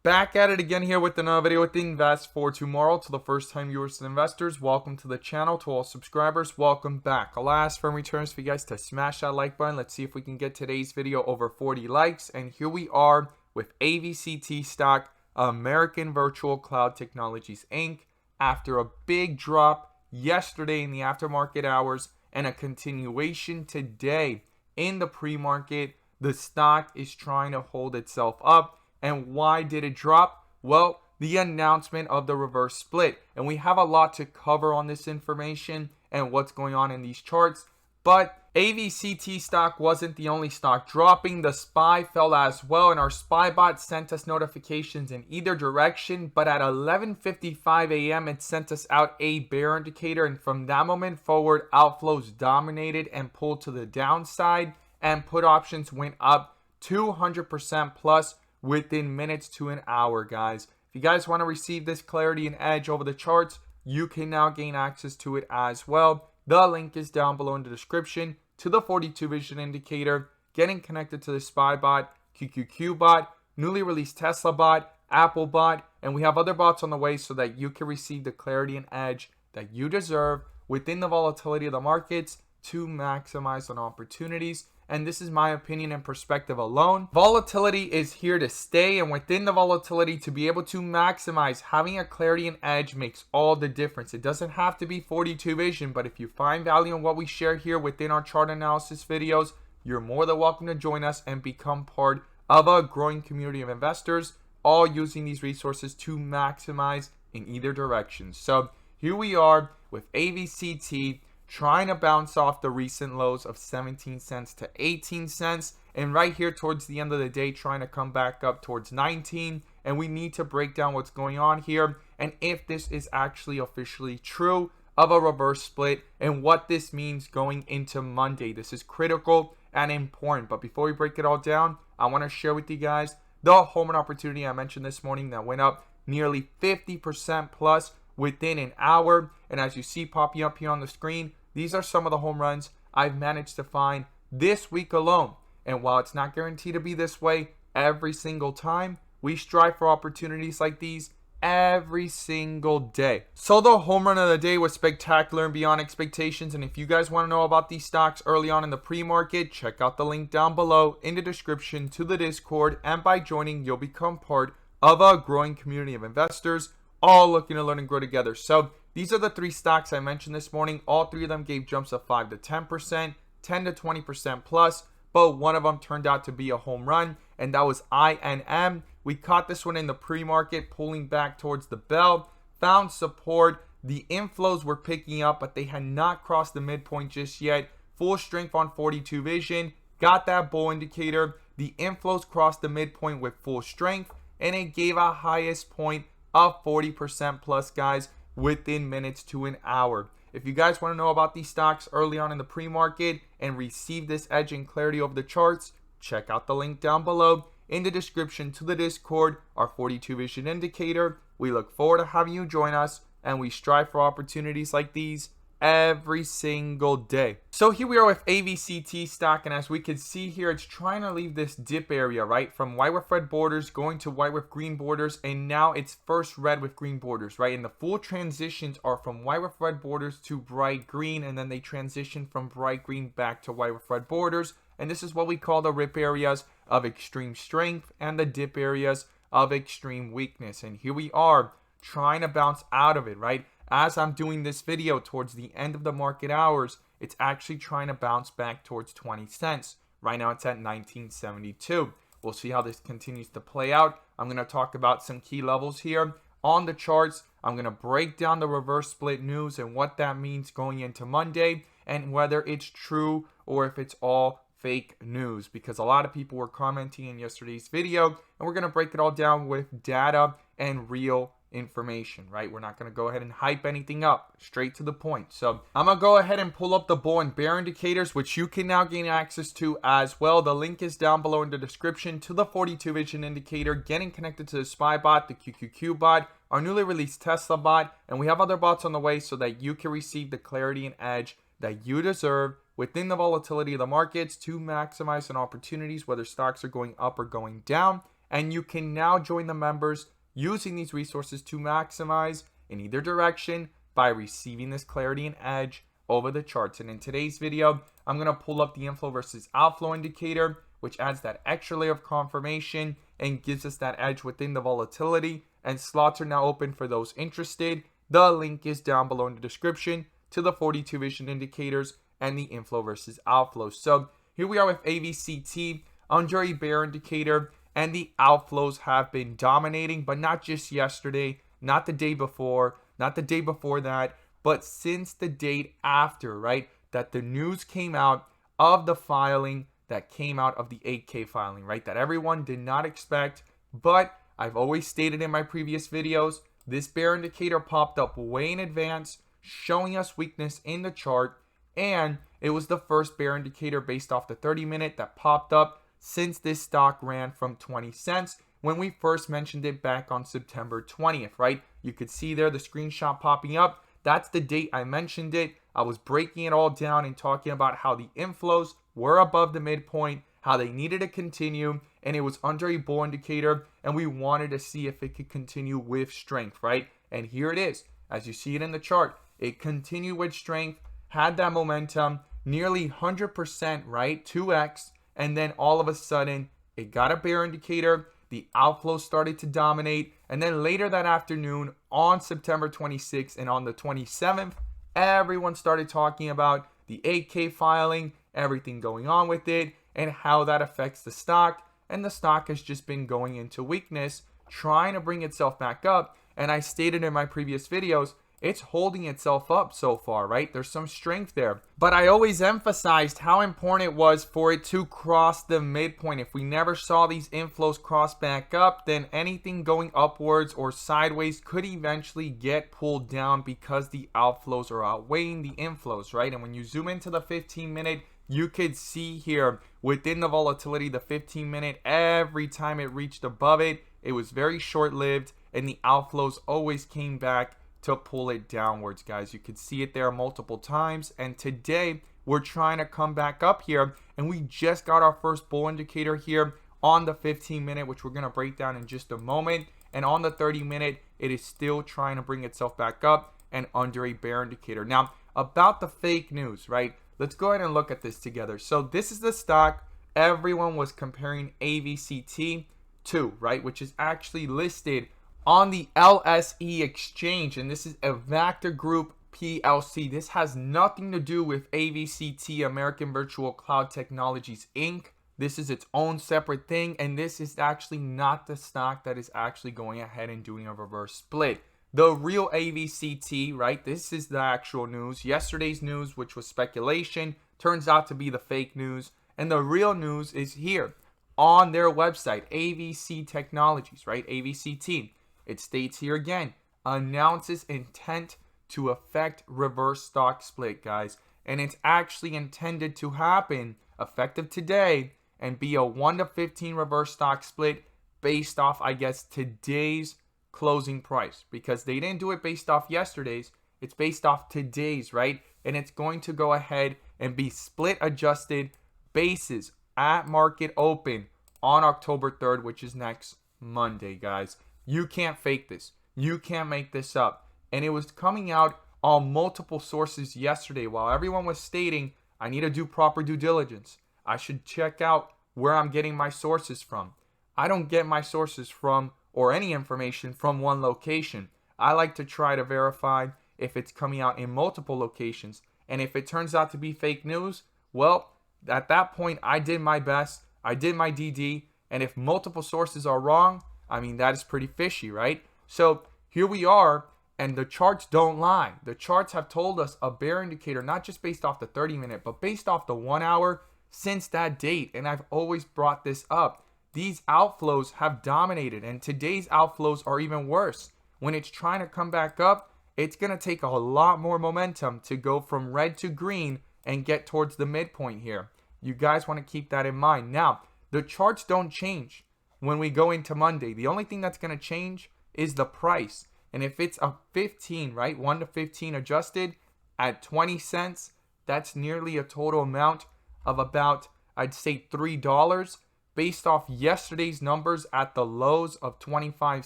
Back at it again here with another video with Invest for Tomorrow. To the first time viewers and investors, welcome to the channel. To all subscribers, welcome back. I'll ask firm returns for you guys to smash that like button. Let's see if we can get today's video over 40 likes. And here we are with Avct stock, American Virtual Cloud Technologies Inc. After a big drop yesterday in the aftermarket hours and a continuation today in the pre-market, the stock is trying to hold itself up. And why did it drop? Well, the announcement of the reverse split. And we have a lot to cover on this information and what's going on in these charts. But Avct stock wasn't the only stock dropping. The SPY fell as well, and our SPY bot sent us notifications in either direction. But at 11:55 a.m., it sent us out a bear indicator. And from that moment forward, outflows dominated and pulled to the downside. And put options went up 200% plus within minutes to an hour, guys. If you guys want to receive this clarity and edge over the charts, you can now gain access to it as well. The link is down below in the description to the 42 vision indicator, getting connected to the SPY bot, QQQ bot, newly released Tesla bot, Apple bot, and we have other bots on the way so that you can receive the clarity and edge that you deserve within the volatility of the markets to maximize on opportunities. And this is my opinion and perspective alone. Volatility is here to stay, and within the volatility, to be able to maximize, having a clarity and edge makes all the difference. It doesn't have to be 42 vision, but if you find value in what we share here within our chart analysis videos, you're more than welcome to join us and become part of a growing community of investors, all using these resources to maximize in either direction. So here we are with Avct, trying to bounce off the recent lows of 17 cents to 18 cents. And right here towards the end of the day, trying to come back up towards 19. And we need to break down what's going on here. And if this is actually officially true of a reverse split and what this means going into Monday. This is critical and important. But before we break it all down, I want to share with you guys the home run opportunity I mentioned this morning that went up nearly 50% plus within an hour. And as you see popping up here on the screen, these are some of the home runs I've managed to find this week alone. And while it's not guaranteed to be this way every single time, we strive for opportunities like these every single day. So the home run of the day was spectacular and beyond expectations. And if you guys want to know about these stocks early on in the pre-market, check out the link down below in the description to the Discord. And by joining, you'll become part of a growing community of investors, all looking to learn and grow together. So these are the three stocks I mentioned this morning. All three of them gave jumps of 5 to 10%, 10 to 20% plus, but one of them turned out to be a home run, and that was INM. We caught this one in the pre-market, pulling back towards the bell, found support. The inflows were picking up, but they had not crossed the midpoint just yet. Full strength on 42 vision, got that bull indicator. The inflows crossed the midpoint with full strength, and it gave a highest point of 40% plus, guys, within minutes to an hour. If you guys want to know about these stocks early on in the pre-market and receive this edge and clarity over the charts, check out the link down below in the description to the Discord, our 42 vision indicator. We look forward to having you join us, and we strive for opportunities like these every single day. So here we are with Avct stock, and as we can see here, it's trying to leave this dip area, right, from white with red borders going to white with green borders, and now it's first red with green borders, right? And the full transitions are from white with red borders to bright green, and then they transition from bright green back to white with red borders. And this is what we call the rip areas of extreme strength and the dip areas of extreme weakness. And here we are trying to bounce out of it, right? As I'm doing this video towards the end of the market hours, it's actually trying to bounce back towards 20 cents. Right now it's at 19.72. We'll see how this continues to play out. I'm going to talk about some key levels here on the charts. I'm going to break down the reverse split news and what that means going into Monday, and whether it's true or if it's all fake news, because a lot of people were commenting in yesterday's video, and we're going to break it all down with data and real information, right? We're not going to go ahead and hype anything up, straight to the point. So I'm going to go ahead and pull up the bull and bear indicators, which you can now gain access to as well. The link is down below in the description to the 42 vision indicator, getting connected to the SPY bot, the QQQ bot, our newly released Tesla bot, and we have other bots on the way so that you can receive the clarity and edge that you deserve within the volatility of the markets to maximize on opportunities, whether stocks are going up or going down. and you can now join the members using these resources to maximize in either direction by receiving this clarity and edge over the charts. And in today's video, I'm going to pull up the inflow versus outflow indicator, which adds that extra layer of confirmation and gives us that edge within the volatility. And slots are now open for those interested. The link is down below in the description to the 42 vision indicators and the inflow versus outflow. So here we are with AVCT under a bear indicator, and the outflows have been dominating, but not just yesterday, not the day before, not the day before that, but since the date after, right? That the news came out of the filing that came out of the 8K filing, right? That everyone did not expect, but I've always stated in my previous videos, this bear indicator popped up way in advance, showing us weakness in the chart, and it was the first bear indicator based off the 30-minute that popped up since this stock ran from 20 cents when we first mentioned it back on September 20th, right? You could see there the screenshot popping up. That's the date I mentioned it. I was breaking it all down and talking about how the inflows were above the midpoint, how they needed to continue, and it was under a bull indicator, and we wanted to see if it could continue with strength, right? And here it is. As you see it in the chart, it continued with strength, had that momentum, nearly 100%, right? 2x. And then all of a sudden, it got a bear indicator. The outflow started to dominate. And then later that afternoon, on September 26th and on the 27th, everyone started talking about the 8K filing, everything going on with it, and how that affects the stock. And the stock has just been going into weakness, trying to bring itself back up. And I stated in my previous videos, it's holding itself up so far, right? There's some strength there. But I always emphasized how important it was for it to cross the midpoint. If we never saw these inflows cross back up, then anything going upwards or sideways could eventually get pulled down because the outflows are outweighing the inflows, right? And when you zoom into the 15-minute, you could see here within the volatility, the 15-minute, every time it reached above it, it was very short-lived, and the outflows always came back to pull it downwards, guys. You could see it there multiple times, and today we're trying to come back up here, and we just got our first bull indicator here on the 15-minute, which we're going to break down in just a moment. And on the 30-minute, it is still trying to bring itself back up and under a bear indicator. Now, about the fake news, right? Let's go ahead and look at this together. So this is the stock everyone was comparing AVCT to, right? Which is actually listed on the LSE exchange, and this is Avct Group PLC. This has nothing to do with AVCT, American Virtual Cloud Technologies Inc. This is its own separate thing, and this is actually not the stock that is actually going ahead and doing a reverse split. The real AVCT, right? This is the actual news. Yesterday's news, which was speculation, turns out to be the fake news, and the real news is here on their website, AVC Technologies, right? AVCT. It states here again, announces intent to effect reverse stock split, guys. And it's actually intended to happen effective today and be a 1 to 15 reverse stock split based off, I guess, today's closing price. Because they didn't do it based off yesterday's. It's based off today's, right? And it's going to go ahead and be split adjusted basis at market open on October 3rd, which is next Monday, guys. You can't fake this. You can't make this up. And it was coming out on multiple sources yesterday while everyone was stating, I need to do proper due diligence. I should check out where I'm getting my sources from. I don't get my sources from or any information from one location. I like to try to verify if it's coming out in multiple locations. And if it turns out to be fake news, well, at that point, I did my best. I did my DD. And if multiple sources are wrong, I mean, that is pretty fishy, right? So here we are, and the charts don't lie. The charts have told us a bear indicator, not just based off the 30-minute, but based off the 1 hour since that date. And I've always brought this up. These outflows have dominated, and today's outflows are even worse. When it's trying to come back up, it's going to take a lot more momentum to go from red to green and get towards the midpoint here. You guys want to keep that in mind. Now, the charts don't change when we go into Monday. The only thing that's going to change is the price. And if it's a 15, right, 1 to 15 adjusted at 20 cents, that's nearly a total amount of about, I'd say $3. based off yesterday's numbers at the lows of 25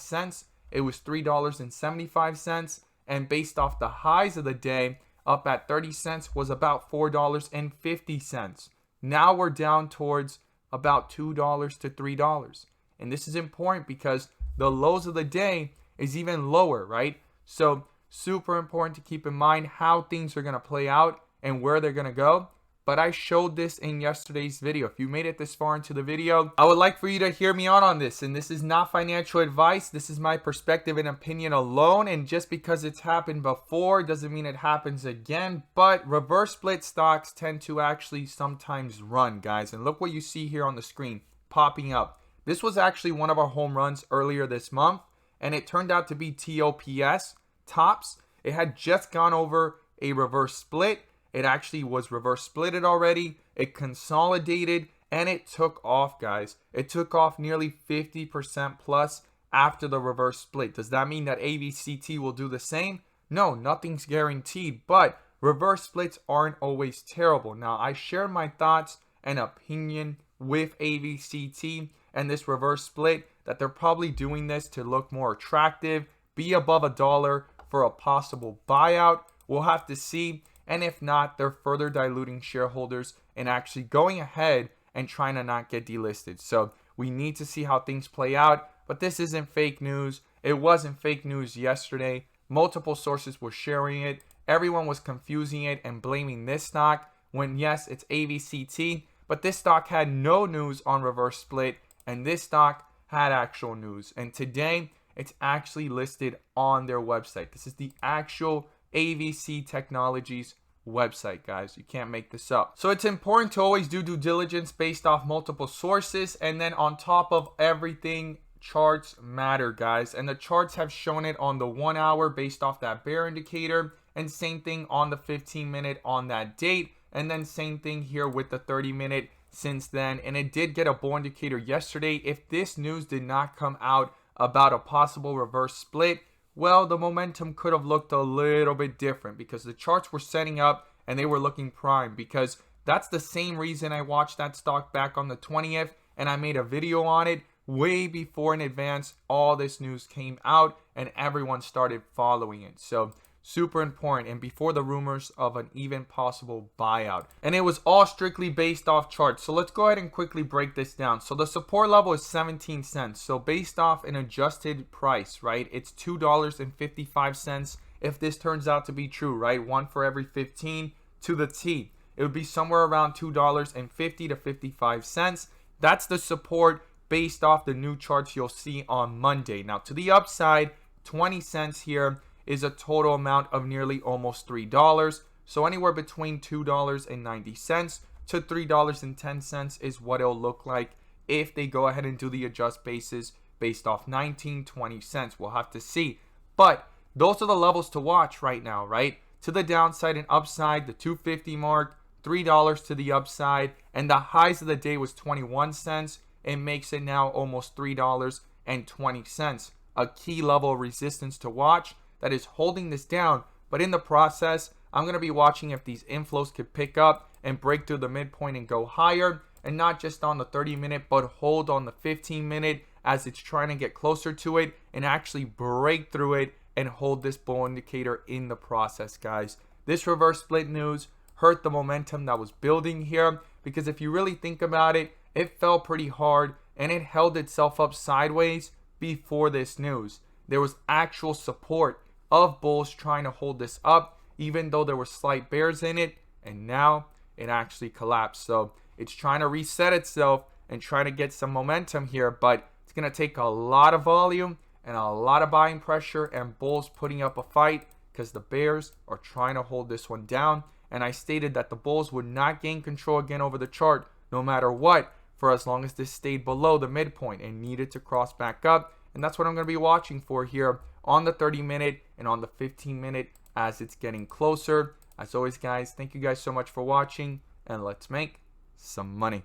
cents, it was $3.75, and based off the highs of the day up at 30 cents was about $4.50. Now we're down towards about $2 to $3. And this is important because the lows of the day is even lower, right? So super important to keep in mind how things are going to play out and where they're going to go. But I showed this in yesterday's video. If you made it this far into the video, I would like for you to hear me out on this. And this is not financial advice. This is my perspective and opinion alone. And just because it's happened before doesn't mean it happens again. But reverse split stocks tend to actually sometimes run, guys. And look what you see here on the screen popping up. This was actually one of our home runs earlier this month. And it turned out to be TOPS, tops. It had just gone over a reverse split. It actually was reverse splitted already. It consolidated and it took off, guys. It took off nearly 50% plus after the reverse split. Does that mean that AVCT will do the same? No, nothing's guaranteed, but reverse splits aren't always terrible. Now, I share my thoughts and opinion with AVCT and this reverse split that they're probably doing this to look more attractive, be above $1 for a possible buyout. We'll have to see. And if not, they're further diluting shareholders and actually going ahead and trying to not get delisted. So we need to see how things play out. But this isn't fake news. It wasn't fake news yesterday. Multiple sources were sharing it. Everyone was confusing it and blaming this stock when, yes, it's AVCT. But this stock had no news on reverse split. And this stock had actual news. And today, it's actually listed on their website. This is the actual AVC Technologies website, guys. You can't make this up. So it's important to always do due diligence based off multiple sources. And then on top of everything, charts matter, guys. And the charts have shown it on the 1 hour based off that bear indicator. And same thing on the 15-minute on that date. And then same thing here with the 30-minute since then. And it did get a bull indicator yesterday. If this news did not come out about a possible reverse split, well, the momentum could have looked a little bit different because the charts were setting up and they were looking prime, because that's the same reason I watched that stock back on the 20th and I made a video on it way before in advance all this news came out and everyone started following it. So super important, and before the rumors of an even possible buyout. And it was all strictly based off charts. So let's go ahead and quickly break this down. So the support level is 17 cents. So based off an adjusted price, right, it's $2.55 if this turns out to be true, right? One for every 15 to the T. It would be somewhere around $2.50 to 55 cents. That's the support based off the new charts you'll see on Monday. Now to the upside, 20 cents here is a total amount of nearly almost $3. So anywhere between $2.90 to $3.10 is what it'll look like if they go ahead and do the adjust basis based off 19-20 cents. We'll have to see. But those are the levels to watch right now, right? To the downside and upside, the 250 mark, $3 to the upside, and the highs of the day was 21 cents. It makes it now almost $3.20. A key level of resistance to watch that is holding this down. But in the process, I'm going to be watching if these inflows could pick up and break through the midpoint and go higher, and not just on the 30-minute, but hold on the 15-minute as it's trying to get closer to it and actually break through it and hold this bull indicator in the process, guys. This reverse split news hurt the momentum that was building here, because if you really think about it, it fell pretty hard and it held itself up sideways before this news. There was actual support of bulls trying to hold this up, even though there were slight bears in it, and now it actually collapsed. So it's trying to reset itself and try to get some momentum here, but it's going to take a lot of volume and a lot of buying pressure and bulls putting up a fight, because the bears are trying to hold this one down. And I stated that the bulls would not gain control again over the chart no matter what, for as long as this stayed below the midpoint and needed to cross back up. And that's what I'm going to be watching for here on the 30-minute and on the 15-minute as it's getting closer. As always, guys, thank you guys so much for watching, and let's make some money.